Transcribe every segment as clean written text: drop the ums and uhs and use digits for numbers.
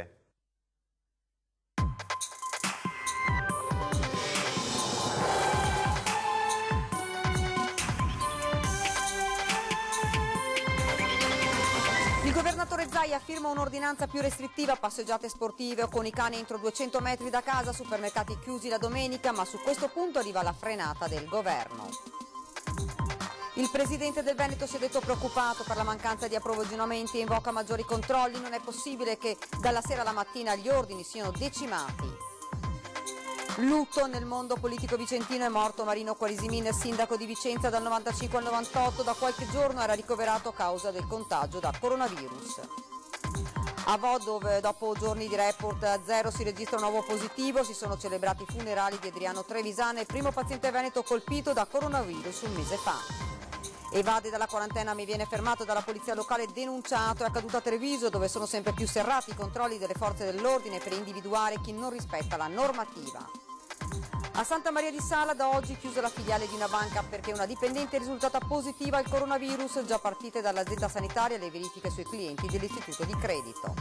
Il governatore Zaia firma un'ordinanza più restrittiva a passeggiate sportive o con i cani entro 200 metri da casa, supermercati chiusi la domenica, ma su questo punto arriva la frenata del governo. Il presidente del Veneto si è detto preoccupato per la mancanza di approvvigionamenti e invoca maggiori controlli. Non è possibile che dalla sera alla mattina gli ordini siano decimati. Lutto nel mondo politico vicentino, è morto Marino Quarisimin, sindaco di Vicenza dal 95 al 98, da qualche giorno era ricoverato a causa del contagio da coronavirus. A Vo, dove dopo giorni di report zero si registra un nuovo positivo, si sono celebrati i funerali di Adriano Trevisana, il primo paziente veneto colpito da coronavirus un mese fa. Evade dalla quarantena, mi viene fermato dalla polizia locale, denunciato. È accaduto a Treviso, dove sono sempre più serrati i controlli delle forze dell'ordine per individuare chi non rispetta la normativa. A Santa Maria di Sala da oggi chiusa la filiale di una banca perché una dipendente è risultata positiva al coronavirus, già partite dall'azienda sanitaria le verifiche sui clienti dell'istituto di credito.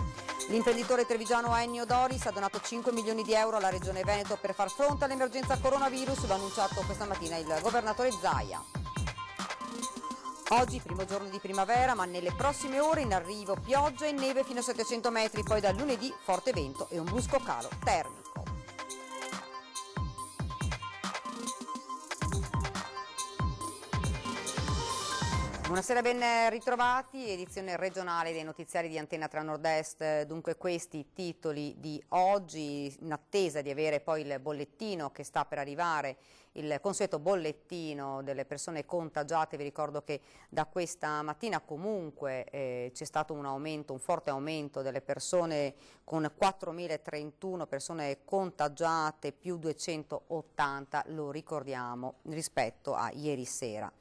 L'imprenditore trevigiano Ennio Doris ha donato 5 milioni di euro alla Regione Veneto per far fronte all'emergenza coronavirus, l'ha annunciato questa mattina il governatore Zaia. Oggi primo giorno di primavera, ma nelle prossime ore in arrivo pioggia e neve fino a 700 metri, poi da lunedì forte vento e un brusco calo termico. Buonasera, ben ritrovati, edizione regionale dei notiziari di Antenna 3 Nord-Est. Dunque questi i titoli di oggi, in attesa di avere poi il bollettino che sta per arrivare, il consueto bollettino delle persone contagiate. Vi ricordo che da questa mattina comunque c'è stato un aumento, un forte aumento delle persone, con 4.031 persone contagiate, più 280, lo ricordiamo, rispetto a ieri sera.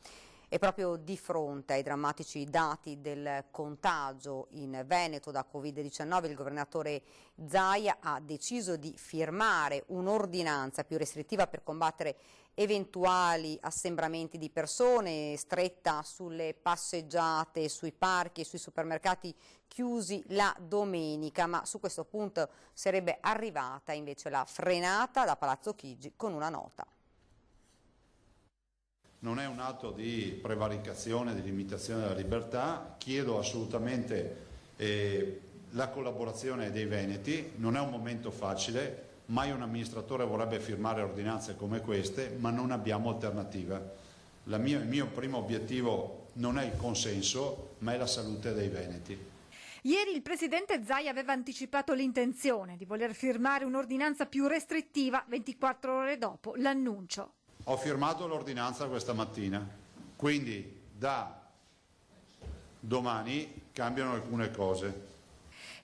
E proprio di fronte ai drammatici dati del contagio in Veneto da Covid-19, il governatore Zaia ha deciso di firmare un'ordinanza più restrittiva per combattere eventuali assembramenti di persone, stretta sulle passeggiate, sui parchi e sui supermercati chiusi la domenica, ma su questo punto sarebbe arrivata invece la frenata da Palazzo Chigi con una nota. Non è un atto di prevaricazione, di limitazione della libertà, chiedo assolutamente la collaborazione dei veneti, non è un momento facile, mai un amministratore vorrebbe firmare ordinanze come queste, ma non abbiamo alternativa. Il mio primo obiettivo non è il consenso, ma è la salute dei veneti. Ieri il presidente Zaia aveva anticipato l'intenzione di voler firmare un'ordinanza più restrittiva 24 ore dopo l'annuncio. Ho firmato l'ordinanza questa mattina, quindi da domani cambiano alcune cose.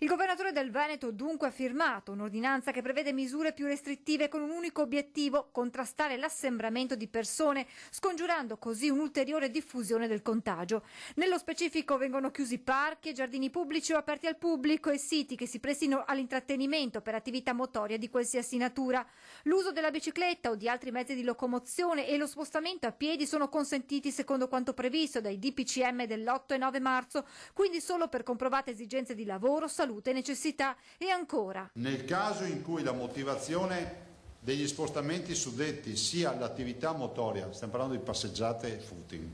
Il governatore del Veneto dunque ha firmato un'ordinanza che prevede misure più restrittive con un unico obiettivo: contrastare l'assembramento di persone, scongiurando così un'ulteriore diffusione del contagio. Nello specifico vengono chiusi parchi e giardini pubblici o aperti al pubblico e siti che si prestino all'intrattenimento per attività motoria di qualsiasi natura. L'uso della bicicletta o di altri mezzi di locomozione e lo spostamento a piedi sono consentiti secondo quanto previsto dai DPCM dell'8 e 9 marzo, quindi solo per comprovate esigenze di lavoro, salute e necessità. E ancora, nel caso in cui la motivazione degli spostamenti suddetti sia l'attività motoria, stiamo parlando di passeggiate e footing,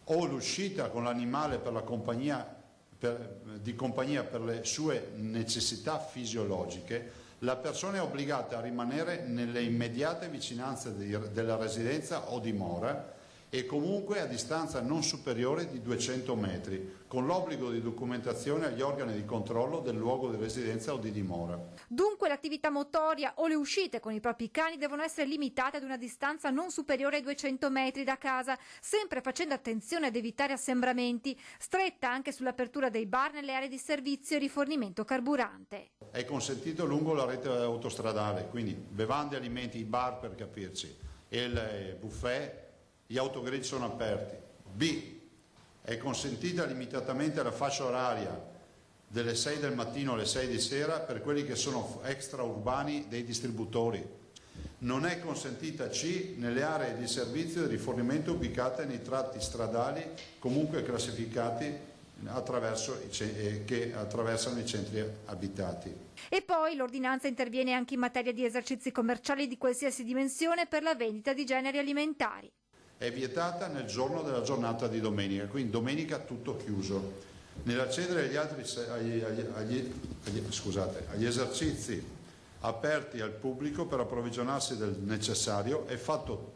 o l'uscita con l'animale per la compagnia per le sue necessità fisiologiche, la persona è obbligata a rimanere nelle immediate vicinanze della residenza o dimora e comunque a distanza non superiore di 200 metri, con l'obbligo di documentazione agli organi di controllo del luogo di residenza o di dimora. Dunque l'attività motoria o le uscite con i propri cani devono essere limitate ad una distanza non superiore ai 200 metri da casa, sempre facendo attenzione ad evitare assembramenti, stretta anche sull'apertura dei bar nelle aree di servizio e rifornimento carburante. È consentito lungo la rete autostradale, quindi bevande, alimenti, i bar per capirci, e il buffet. Gli autogrill sono aperti. B. È consentita limitatamente la fascia oraria delle 6 del mattino alle 6 di sera per quelli che sono extraurbani dei distributori. Non è consentita C. nelle aree di servizio e di rifornimento ubicate nei tratti stradali comunque classificati che attraversano i centri abitati. E poi l'ordinanza interviene anche in materia di esercizi commerciali di qualsiasi dimensione per la vendita di generi alimentari. È vietata nel giorno della giornata di domenica, quindi domenica tutto chiuso. Nell'accedere agli esercizi aperti al pubblico per approvvigionarsi del necessario è fatto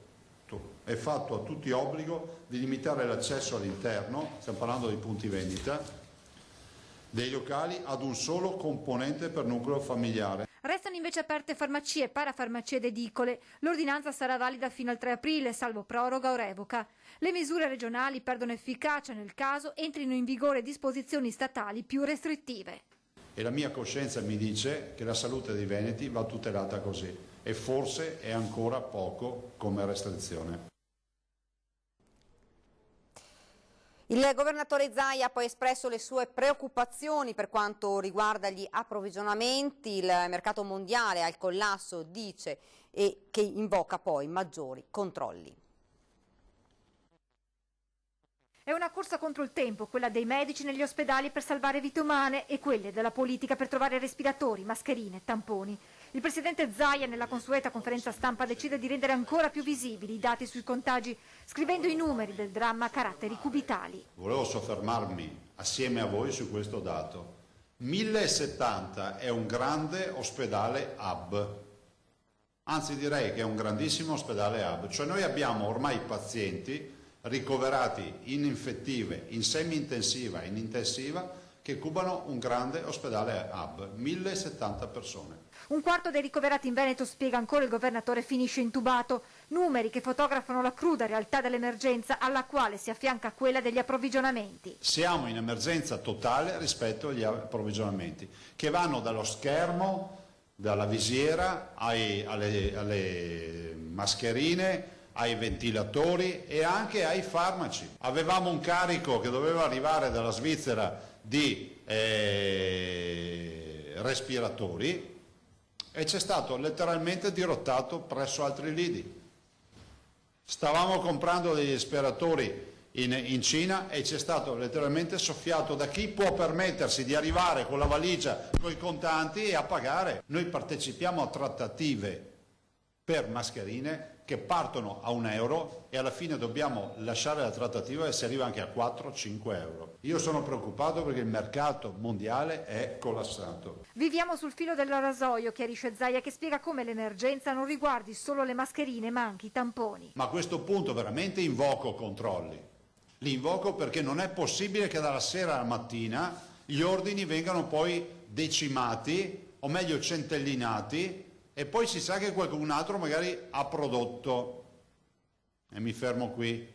a tutti obbligo di limitare l'accesso all'interno, stiamo parlando dei punti vendita, dei locali ad un solo componente per nucleo familiare. Restano invece aperte farmacie, parafarmacie ed edicole. L'ordinanza sarà valida fino al 3 aprile, salvo proroga o revoca. Le misure regionali perdono efficacia nel caso entrino in vigore disposizioni statali più restrittive. E la mia coscienza mi dice che la salute dei veneti va tutelata così e forse è ancora poco come restrizione. Il governatore Zaia ha poi espresso le sue preoccupazioni per quanto riguarda gli approvvigionamenti. Il mercato mondiale al collasso, dice, e che invoca poi maggiori controlli. È una corsa contro il tempo, quella dei medici negli ospedali per salvare vite umane e quelle della politica per trovare respiratori, mascherine, tamponi. Il presidente Zaia nella consueta conferenza stampa decide di rendere ancora più visibili i dati sui contagi, scrivendo i numeri del dramma a caratteri cubitali. Volevo soffermarmi assieme a voi su questo dato. 1070 è un grande ospedale hub, anzi direi che è un grandissimo ospedale hub, cioè noi abbiamo ormai pazienti ricoverati in infettive, in semi-intensiva, in intensiva, che cubano un grande ospedale hub, 1070 persone. Un quarto dei ricoverati in Veneto, spiega ancora il governatore, finisce intubato. Numeri che fotografano la cruda realtà dell'emergenza alla quale si affianca quella degli approvvigionamenti. Siamo in emergenza totale rispetto agli approvvigionamenti, che vanno dallo schermo, dalla visiera, alle mascherine, ai ventilatori e anche ai farmaci. Avevamo un carico che doveva arrivare dalla Svizzera di respiratori e c'è stato letteralmente dirottato presso altri lidi. Stavamo comprando degli respiratori in Cina e c'è stato letteralmente soffiato da chi può permettersi di arrivare con la valigia, con i contanti e a pagare. Noi partecipiamo a trattative per mascherine che partono a €1 e alla fine dobbiamo lasciare la trattativa e si arriva anche a 4-5 euro. Io sono preoccupato perché il mercato mondiale è collassato. Viviamo sul filo del rasoio, chiarisce Zaia, che spiega come l'emergenza non riguardi solo le mascherine ma anche i tamponi. Ma a questo punto veramente invoco controlli. Li invoco perché non è possibile che dalla sera alla mattina gli ordini vengano poi decimati, o meglio centellinati, e poi si sa che qualcun altro magari ha prodotto. E mi fermo qui,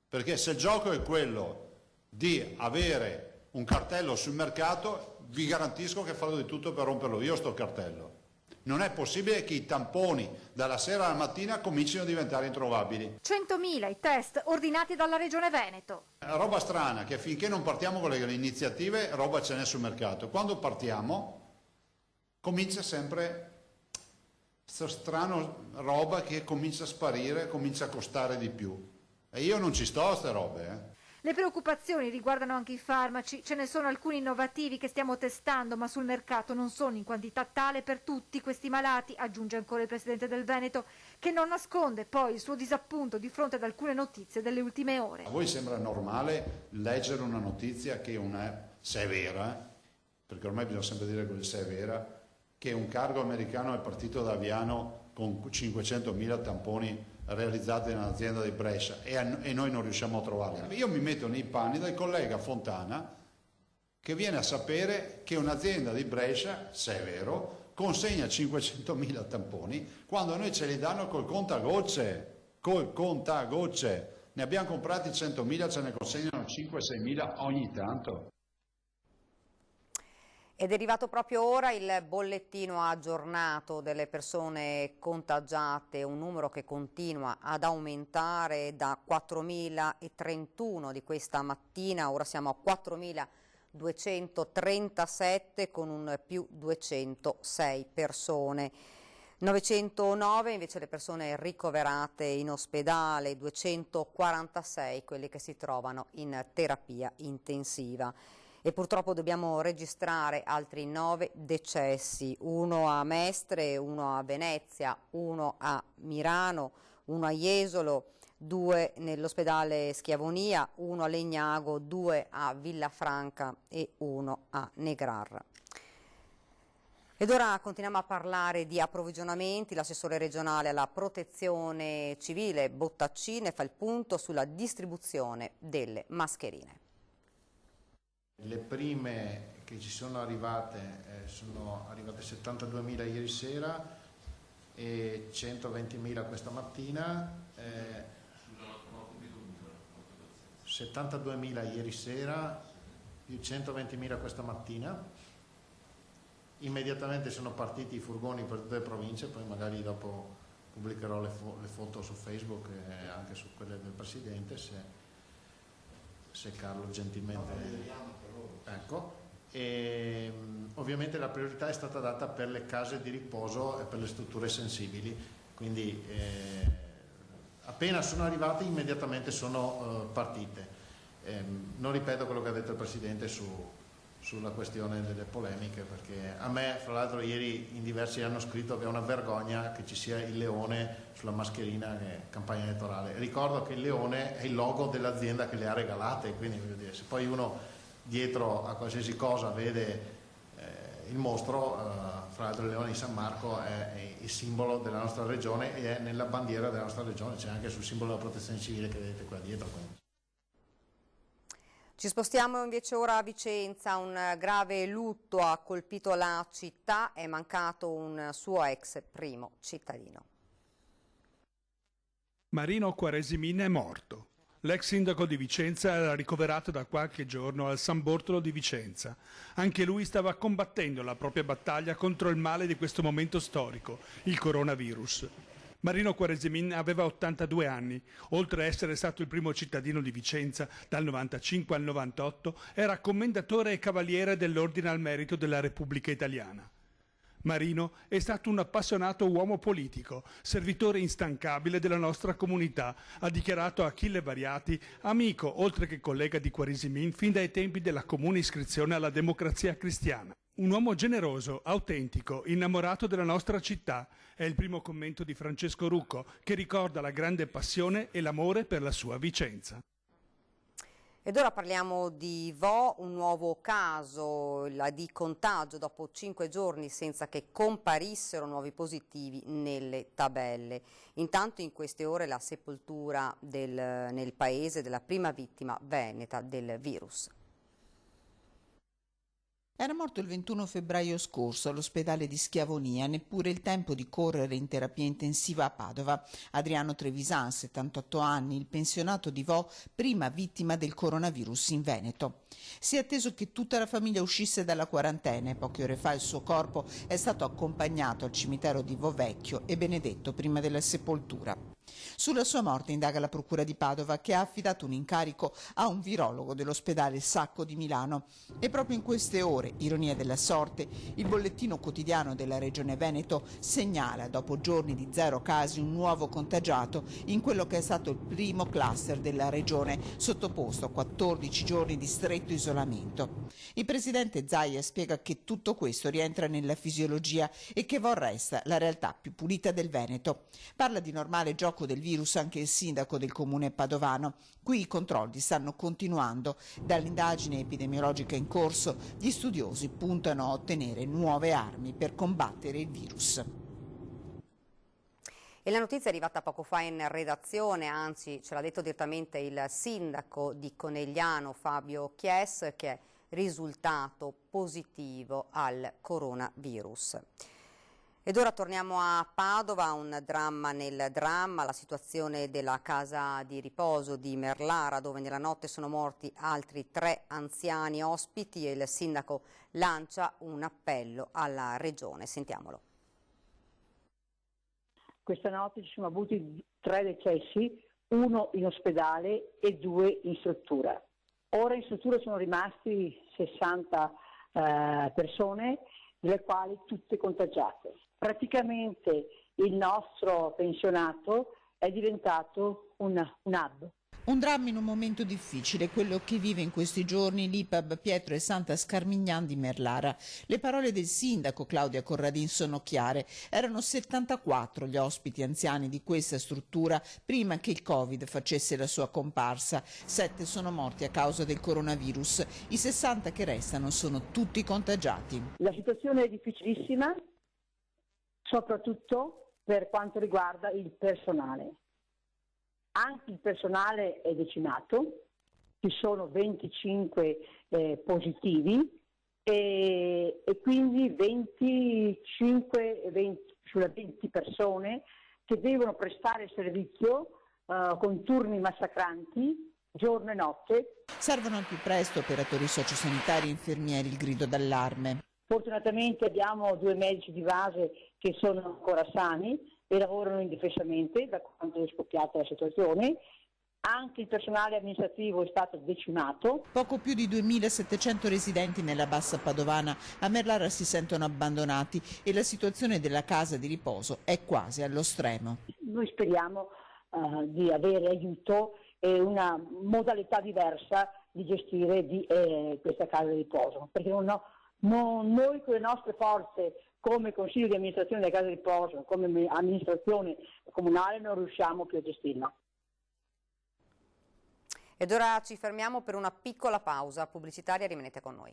perché se il gioco è quello di avere un cartello sul mercato, vi garantisco che farò di tutto per romperlo io sto cartello. Non è possibile che i tamponi dalla sera alla mattina comincino a diventare introvabili. 100.000 i test ordinati dalla Regione Veneto. Roba strana, che finché non partiamo con le iniziative, roba ce n'è sul mercato. Quando partiamo, comincia sempre questa strana roba che comincia a sparire, comincia a costare di più. E io non ci sto a queste robe, Le preoccupazioni riguardano anche i farmaci. Ce ne sono alcuni innovativi che stiamo testando, ma sul mercato non sono in quantità tale per tutti questi malati, aggiunge ancora il presidente del Veneto, che non nasconde poi il suo disappunto di fronte ad alcune notizie delle ultime ore. A voi sembra normale leggere una notizia che se è vera, perché ormai bisogna sempre dire che se è vera, che un cargo americano è partito da Aviano con 500.000 tamponi realizzati nell'azienda di Brescia e noi non riusciamo a trovarli. Io mi metto nei panni del collega Fontana che viene a sapere che un'azienda di Brescia, se è vero, consegna 500.000 tamponi quando noi ce li danno col contagocce. Ne abbiamo comprati 100.000, ce ne consegnano 5-6.000 ogni tanto. Ed è arrivato proprio ora il bollettino aggiornato delle persone contagiate, un numero che continua ad aumentare da 4.031 di questa mattina, ora siamo a 4.237 con un più 206 persone. 909 invece le persone ricoverate in ospedale, 246 quelli che si trovano in terapia intensiva. E purtroppo dobbiamo registrare altri 9 decessi, uno a Mestre, uno a Venezia, uno a Mirano, uno a Jesolo, 2 nell'ospedale Schiavonia, uno a Legnago, 2 a Villafranca e uno a Negrarra. Ed ora continuiamo a parlare di approvvigionamenti. L'assessore regionale alla protezione civile Bottaccine fa il punto sulla distribuzione delle mascherine. Le prime che ci sono arrivate 72.000 ieri sera e 120.000 questa mattina. 72.000 ieri sera più 120.000 questa mattina. Immediatamente sono partiti i furgoni per tutte le province, poi magari dopo pubblicherò le foto su Facebook e anche su quelle del Presidente se Carlo gentilmente... Ecco. E ovviamente la priorità è stata data per le case di riposo e per le strutture sensibili, quindi appena sono arrivate immediatamente sono partite. Non ripeto quello che ha detto il Presidente sulla questione delle polemiche, perché a me fra l'altro ieri in diversi hanno scritto che è una vergogna che ci sia il leone sulla mascherina che è campagna elettorale. Ricordo che il leone è il logo dell'azienda che le ha regalate, quindi voglio dire, se poi uno dietro a qualsiasi cosa vede il mostro, fra l'altro il leone di San Marco è il simbolo della nostra regione e è nella bandiera della nostra regione, c'è anche sul simbolo della protezione civile che vedete qua dietro. Quindi. Ci spostiamo invece ora a Vicenza. Un grave lutto ha colpito la città, è mancato un suo ex primo cittadino. Marino Quaresimin è morto. L'ex sindaco di Vicenza era ricoverato da qualche giorno al San Bortolo di Vicenza. Anche lui stava combattendo la propria battaglia contro il male di questo momento storico, il coronavirus. Marino Quaresimin aveva 82 anni, oltre a essere stato il primo cittadino di Vicenza dal 95 al 98, era commendatore e cavaliere dell'Ordine al Merito della Repubblica Italiana. Marino è stato un appassionato uomo politico, servitore instancabile della nostra comunità, ha dichiarato Achille Variati, amico oltre che collega di Quaresimin fin dai tempi della comune iscrizione alla Democrazia Cristiana. Un uomo generoso, autentico, innamorato della nostra città, è il primo commento di Francesco Rucco, che ricorda la grande passione e l'amore per la sua Vicenza. Ed ora parliamo di Vo, un nuovo caso di contagio dopo 5 giorni senza che comparissero nuovi positivi nelle tabelle. Intanto in queste ore la sepoltura nel paese della prima vittima veneta del virus. Era morto il 21 febbraio scorso all'ospedale di Schiavonia, neppure il tempo di correre in terapia intensiva a Padova. Adriano Trevisan, 78 anni, il pensionato di Vo, prima vittima del coronavirus in Veneto. Si è atteso che tutta la famiglia uscisse dalla quarantena e poche ore fa il suo corpo è stato accompagnato al cimitero di Vo Vecchio e benedetto prima della sepoltura. Sulla sua morte indaga la Procura di Padova, che ha affidato un incarico a un virologo dell'ospedale Sacco di Milano. E proprio in queste ore, ironia della sorte, il bollettino quotidiano della Regione Veneto segnala, dopo giorni di 0 casi, un nuovo contagiato in quello che è stato il primo cluster della Regione, sottoposto a 14 giorni di stretto isolamento. Il presidente Zaia spiega che tutto questo rientra nella fisiologia e che Vo resta la realtà più pulita del Veneto. Parla di normale gioco del virus anche il sindaco del comune padovano. Qui i controlli stanno continuando. Dall'indagine epidemiologica in corso, gli studiosi puntano a ottenere nuove armi per combattere il virus. E la notizia è arrivata poco fa in redazione, anzi ce l'ha detto direttamente il sindaco di Conegliano Fabio Chies, che è risultato positivo al coronavirus. Ed ora torniamo a Padova, un dramma nel dramma, la situazione della casa di riposo di Merlara, dove nella notte sono morti altri 3 anziani ospiti e il sindaco lancia un appello alla regione. Sentiamolo. Questa notte ci sono avuti 3 decessi, 1 in ospedale e 2 in struttura. Ora in struttura sono rimasti 60 persone, delle quali tutte contagiate. praticamente il nostro pensionato è diventato un hub. Un dramma in un momento difficile, quello che vive in questi giorni l'IPAB Pietro e Santa Scarmignan di Merlara. Le parole del sindaco Claudia Corradin sono chiare. Erano 74 gli ospiti anziani di questa struttura prima che il Covid facesse la sua comparsa. 7 sono morti a causa del coronavirus. I 60 che restano sono tutti contagiati. La situazione è difficilissima, soprattutto per quanto riguarda il personale. Anche il personale è decimato, ci sono 25 positivi e quindi 20 persone che devono prestare servizio con turni massacranti giorno e notte. Servono al più presto operatori sociosanitari e infermieri, il grido d'allarme. Fortunatamente abbiamo 2 medici di base che sono ancora sani e lavorano indifesamente da quando è scoppiata la situazione. Anche il personale amministrativo è stato decimato. Poco più di 2.700 residenti nella Bassa Padovana a Merlara si sentono abbandonati e la situazione della casa di riposo è quasi allo stremo. Noi speriamo di avere aiuto e una modalità diversa di gestire questa casa di riposo, perché noi con le nostre forze come Consiglio di amministrazione della Casa di Riposo, come amministrazione comunale non riusciamo più a gestirla. Ed ora ci fermiamo per una piccola pausa pubblicitaria, rimanete con noi.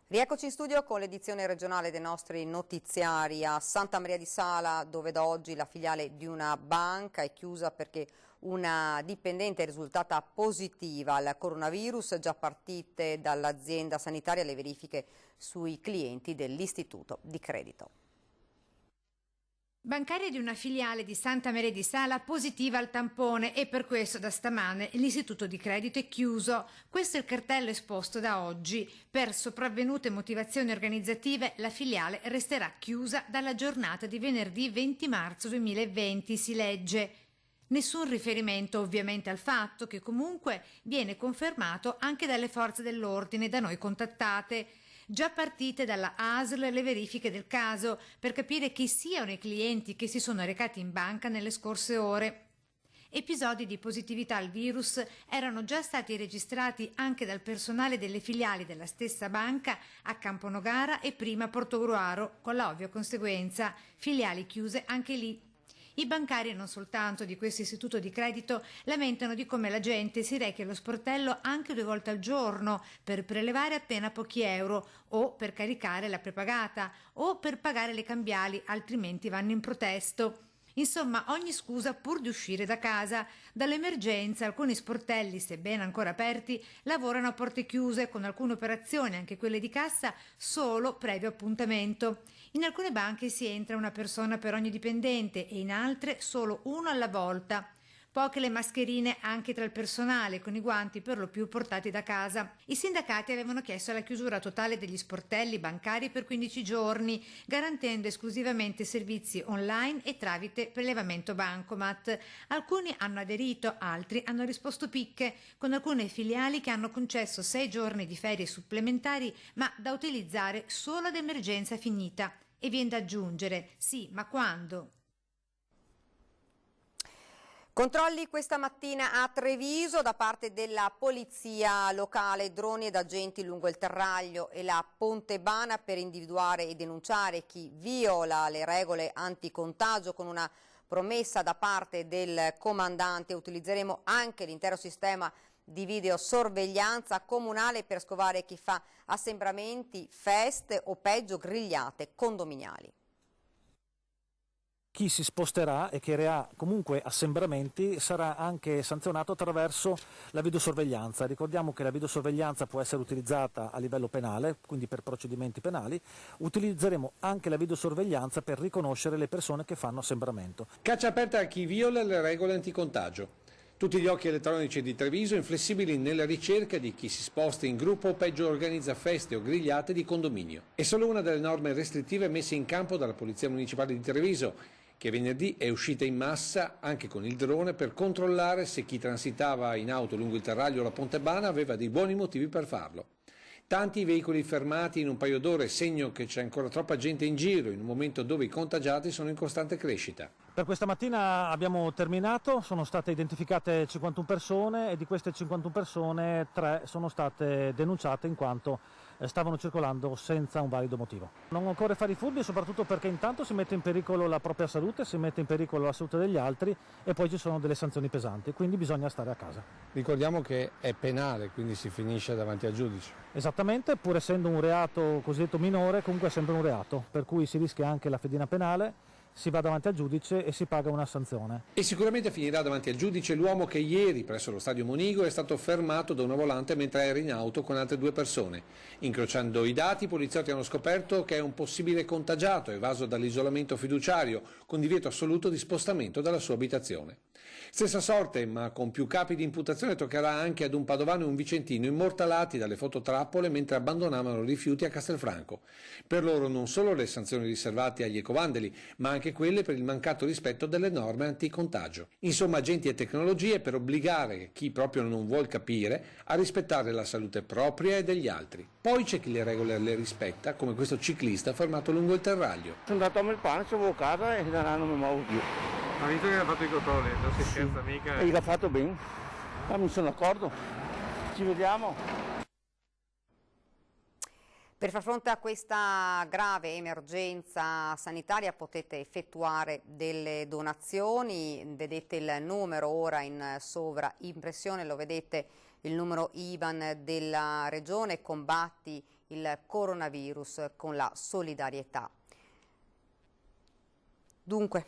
Rieccoci in studio con l'edizione regionale dei nostri notiziari a Santa Maria di Sala, dove da oggi la filiale di una banca è chiusa perché una dipendente è risultata positiva al coronavirus, già partite dall'azienda sanitaria le verifiche sui clienti dell'istituto di credito. Bancaria di una filiale di Santa Maria di Sala positiva al tampone e per questo da stamane l'istituto di credito è chiuso. Questo è il cartello esposto da oggi. Per sopravvenute motivazioni organizzative la filiale resterà chiusa dalla giornata di venerdì 20 marzo 2020, si legge. Nessun riferimento ovviamente al fatto che comunque viene confermato anche dalle forze dell'ordine da noi contattate. Già partite dalla ASL le verifiche del caso per capire chi siano i clienti che si sono recati in banca nelle scorse ore. Episodi di positività al virus erano già stati registrati anche dal personale delle filiali della stessa banca a Camponogara e prima a Portogruaro, con la ovvia conseguenza, filiali chiuse anche lì. I bancari, non soltanto di questo istituto di credito, lamentano di come la gente si rechi allo sportello anche 2 volte al giorno per prelevare appena pochi euro o per caricare la prepagata o per pagare le cambiali, altrimenti vanno in protesto. Insomma, ogni scusa pur di uscire da casa. Dall'emergenza alcuni sportelli, sebbene ancora aperti, lavorano a porte chiuse con alcune operazioni, anche quelle di cassa, solo previo appuntamento. In alcune banche si entra una persona per ogni dipendente e in altre solo uno alla volta. Poche le mascherine anche tra il personale, con i guanti per lo più portati da casa. I sindacati avevano chiesto la chiusura totale degli sportelli bancari per 15 giorni, garantendo esclusivamente servizi online e tramite prelevamento bancomat. Alcuni hanno aderito, altri hanno risposto picche, con alcune filiali che hanno concesso 6 giorni di ferie supplementari, ma da utilizzare solo ad emergenza finita. E viene da aggiungere, sì, ma quando? Controlli questa mattina a Treviso da parte della polizia locale, droni ed agenti lungo il Terraglio e la Pontebana per individuare e denunciare chi viola le regole anticontagio. Con una promessa da parte del comandante utilizzeremo anche l'intero sistema di videosorveglianza comunale per scovare chi fa assembramenti, feste o peggio grigliate condominiali. Chi si sposterà e crea comunque assembramenti sarà anche sanzionato attraverso la videosorveglianza. Ricordiamo che la videosorveglianza può essere utilizzata a livello penale, quindi per procedimenti penali. Utilizzeremo anche la videosorveglianza per riconoscere le persone che fanno assembramento. Caccia aperta a chi viola le regole anticontagio. Tutti gli occhi elettronici di Treviso inflessibili nella ricerca di chi si sposta in gruppo o peggio organizza feste o grigliate di condominio. È solo una delle norme restrittive messe in campo dalla Polizia Municipale di Treviso, che venerdì è uscita in massa anche con il drone per controllare se chi transitava in auto lungo il Terraglio o la Pontebana aveva dei buoni motivi per farlo. Tanti veicoli fermati in un paio d'ore, segno che c'è ancora troppa gente in giro in un momento dove i contagiati sono in costante crescita. Per questa mattina abbiamo terminato, sono state identificate 51 persone e di queste 51 persone 3 sono state denunciate in quanto stavano circolando senza un valido motivo. Non occorre fare i furbi, soprattutto perché intanto si mette in pericolo la propria salute, si mette in pericolo la salute degli altri e poi ci sono delle sanzioni pesanti, quindi bisogna stare a casa. Ricordiamo che è penale, quindi si finisce davanti al giudice. Esattamente, pur essendo un reato cosiddetto minore, comunque è sempre un reato, per cui si rischia anche la fedina penale, si va davanti al giudice e si paga una sanzione. E sicuramente finirà davanti al giudice l'uomo che ieri presso lo stadio Monigo è stato fermato da una volante mentre era in auto con altre 2 persone. Incrociando i dati, i poliziotti hanno scoperto che è un possibile contagiato evaso dall'isolamento fiduciario, con divieto assoluto di spostamento dalla sua abitazione. Stessa sorte, ma con più capi di imputazione, toccherà anche ad un padovano e un vicentino immortalati dalle fototrappole mentre abbandonavano rifiuti a Castelfranco. Per loro non solo le sanzioni riservate agli ecovandeli, ma anche quelle per il mancato rispetto delle norme anticontagio. Insomma, agenti e tecnologie per obbligare chi proprio non vuol capire a rispettare la salute propria e degli altri. Poi c'è chi le regole le rispetta, come questo ciclista fermato lungo il terraglio. Sono andato a Melpano, avevo casa e non mi muovo più. Ha visto che ha fatto i controlli, non si scherza mica. E l'ha fatto bene, ma mi sono d'accordo. Ci vediamo. Per far fronte a questa grave emergenza sanitaria potete effettuare delle donazioni, vedete il numero ora in sovraimpressione, lo vedete il numero IBAN della Regione, combatti il coronavirus con la solidarietà. Dunque,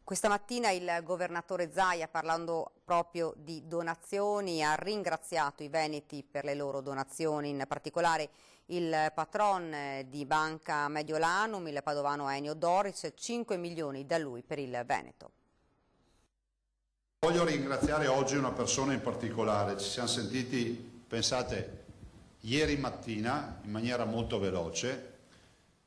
questa mattina il governatore Zaia, parlando proprio di donazioni, ha ringraziato i veneti per le loro donazioni, in particolare il patron di Banca Mediolanum, il padovano Ennio Doris, 5 milioni da lui per il Veneto. Voglio ringraziare oggi una persona in particolare, ci siamo sentiti, pensate, ieri mattina in maniera molto veloce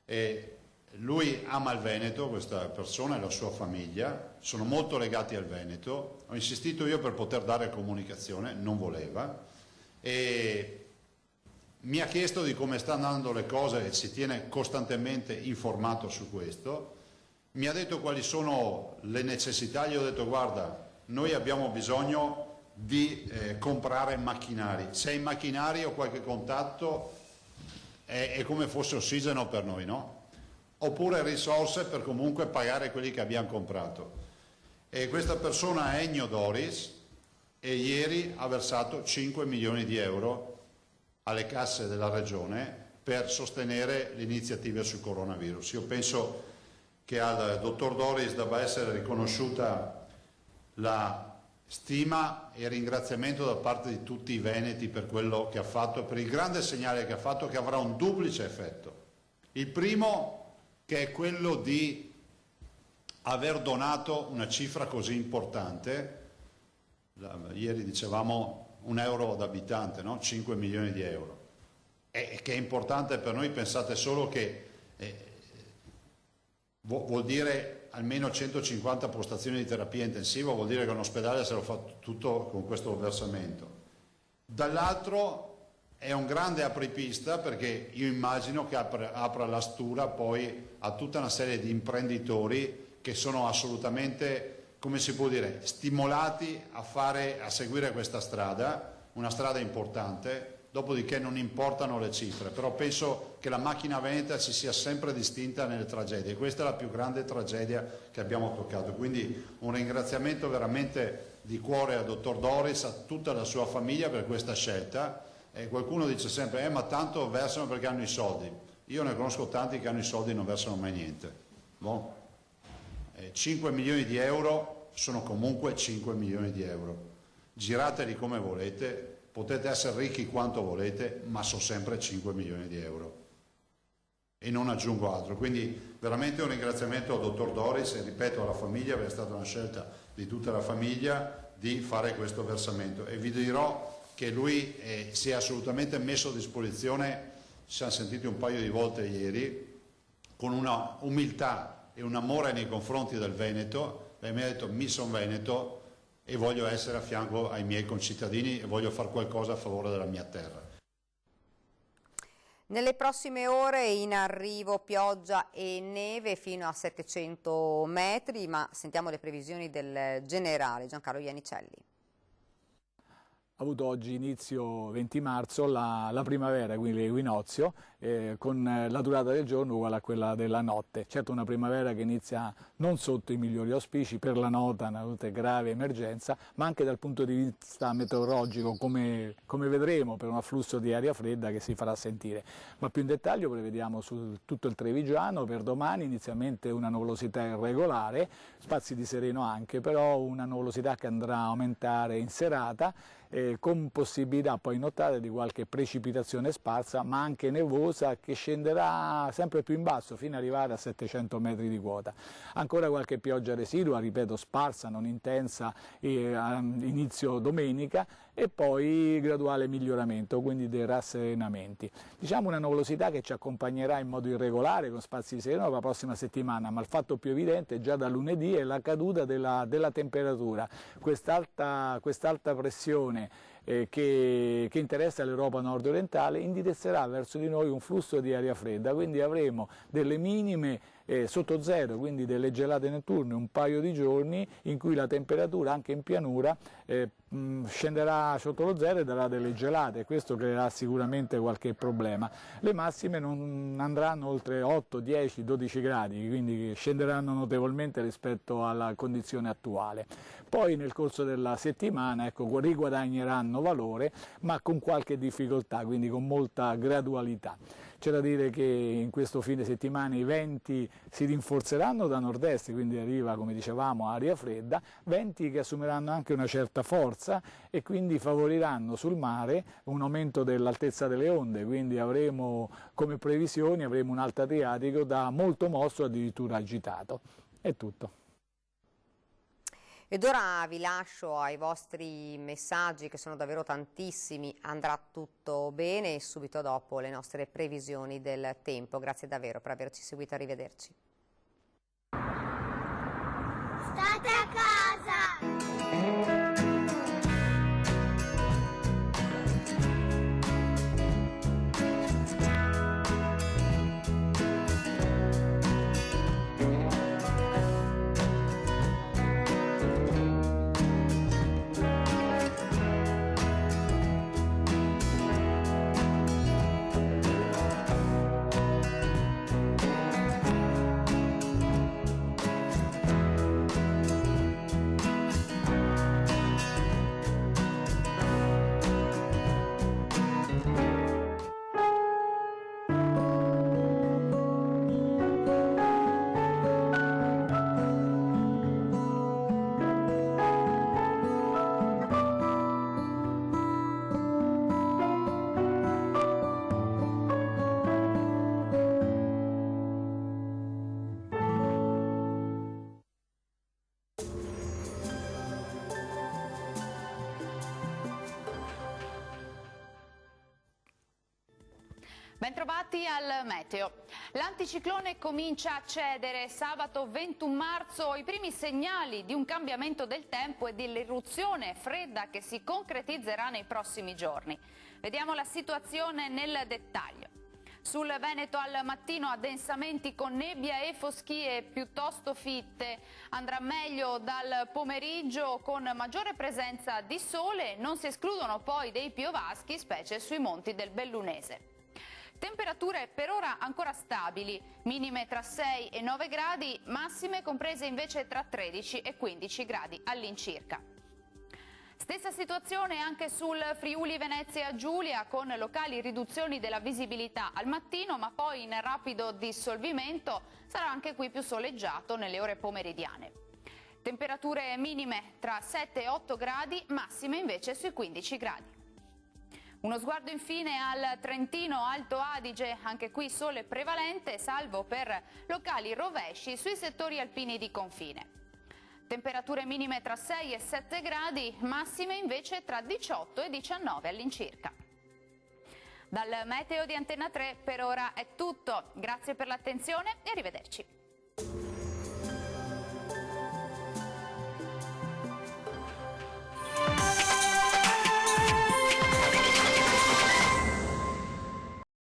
e lui ama il Veneto, questa persona e la sua famiglia, sono molto legati al Veneto, ho insistito io per poter dare comunicazione, non voleva e mi ha chiesto di come stanno andando le cose e si tiene costantemente informato su questo, mi ha detto quali sono le necessità, gli ho detto guarda, noi abbiamo bisogno di comprare macchinari, se hai macchinari o qualche contatto è come fosse ossigeno per noi, no? Oppure risorse per comunque pagare quelli che abbiamo comprato. E questa persona è Ennio Doris e ieri ha versato 5 milioni di euro alle casse della Regione per sostenere le iniziative sul coronavirus. Io penso che al dottor Doris debba essere riconosciuta la stima e ringraziamento da parte di tutti i veneti per quello che ha fatto, per il grande segnale che ha fatto, che avrà un duplice effetto. Il primo, che è quello di aver donato una cifra così importante, ieri dicevamo €1 ad abitante, no? 5 milioni di euro, e che è importante per noi, pensate solo che vuol dire almeno 150 postazioni di terapia intensiva, vuol dire che un ospedale se lo fa tutto con questo versamento. Dall'altro è un grande apripista perché io immagino che apra la stura poi a tutta una serie di imprenditori che sono assolutamente, come si può dire, stimolati a seguire questa strada, una strada importante, dopodiché non importano le cifre, però penso che la macchina veneta si sia sempre distinta nelle tragedie, questa è la più grande tragedia che abbiamo toccato, quindi un ringraziamento veramente di cuore al dottor Doris, a tutta la sua famiglia per questa scelta. Qualcuno dice sempre ma tanto versano perché hanno i soldi, io ne conosco tanti che hanno i soldi e non versano mai niente. Bon. 5 milioni di euro sono comunque 5 milioni di euro, girateli come volete, potete essere ricchi quanto volete, ma sono sempre 5 milioni di euro e non aggiungo altro, quindi veramente un ringraziamento al dottor Doris e ripeto alla famiglia, perché è stata una scelta di tutta la famiglia di fare questo versamento e vi dirò che lui si è assolutamente messo a disposizione, ci siamo sentiti un paio di volte ieri, con una umiltà e un amore nei confronti del Veneto, e mi ha detto mi sono veneto e voglio essere a fianco ai miei concittadini e voglio fare qualcosa a favore della mia terra. Nelle prossime ore in arrivo pioggia e neve fino a 700 metri, ma sentiamo le previsioni del generale Giancarlo Iannicelli. Ha avuto oggi inizio 20 marzo la primavera, quindi l'equinozio, con la durata del giorno uguale a quella della notte. Certo una primavera che inizia non sotto i migliori auspici per la nota, una grave emergenza, ma anche dal punto di vista meteorologico, come vedremo, per un afflusso di aria fredda che si farà sentire. Ma più in dettaglio prevediamo su tutto il Trevigiano per domani inizialmente una nuvolosità irregolare, spazi di sereno anche, però una nuvolosità che andrà a aumentare in serata, con possibilità poi notate di qualche precipitazione sparsa ma anche nevosa che scenderà sempre più in basso fino ad arrivare a 700 metri di quota. Ancora qualche pioggia residua, ripeto sparsa, non intensa, a inizio domenica e poi graduale miglioramento, quindi dei rasserenamenti. Diciamo una nuvolosità che ci accompagnerà in modo irregolare con spazi di sereno la prossima settimana, ma il fatto più evidente già da lunedì è la caduta della temperatura. Quest'alta pressione che interessa l'Europa nord-orientale indirizzerà verso di noi un flusso di aria fredda, quindi avremo delle minime sotto zero, quindi delle gelate notturne, un paio di giorni in cui la temperatura anche in pianura scenderà sotto lo zero e darà delle gelate, questo creerà sicuramente qualche problema. Le massime non andranno oltre 8, 10, 12 gradi, quindi scenderanno notevolmente rispetto alla condizione attuale. Poi nel corso della settimana riguadagneranno valore, ma con qualche difficoltà, quindi con molta gradualità. C'è da dire che in questo fine settimana i venti si rinforzeranno da nord-est, quindi arriva, come dicevamo, aria fredda, venti che assumeranno anche una certa forza e quindi favoriranno sul mare un aumento dell'altezza delle onde, quindi avremo come previsioni un alto Adriatico da molto mosso addirittura agitato. È tutto. Ed ora vi lascio ai vostri messaggi che sono davvero tantissimi, andrà tutto bene e subito dopo le nostre previsioni del tempo. Grazie davvero per averci seguito, arrivederci. State a casa! Bentrovati al meteo. L'anticiclone comincia a cedere. Sabato 21 marzo i primi segnali di un cambiamento del tempo e dell'irruzione fredda che si concretizzerà nei prossimi giorni. Vediamo la situazione nel dettaglio. Sul Veneto al mattino addensamenti con nebbia e foschie piuttosto fitte. Andrà meglio dal pomeriggio con maggiore presenza di sole. Non si escludono poi dei piovaschi, specie sui monti del Bellunese. Temperature per ora ancora stabili, minime tra 6 e 9 gradi, massime comprese invece tra 13 e 15 gradi all'incirca. Stessa situazione anche sul Friuli Venezia Giulia, con locali riduzioni della visibilità al mattino, ma poi in rapido dissolvimento sarà anche qui più soleggiato nelle ore pomeridiane. Temperature minime tra 7 e 8 gradi, massime invece sui 15 gradi. Uno sguardo infine al Trentino Alto Adige, anche qui sole prevalente, salvo per locali rovesci sui settori alpini di confine. Temperature minime tra 6 e 7 gradi, massime invece tra 18 e 19 all'incirca. Dal meteo di Antenna 3 per ora è tutto, grazie per l'attenzione e arrivederci.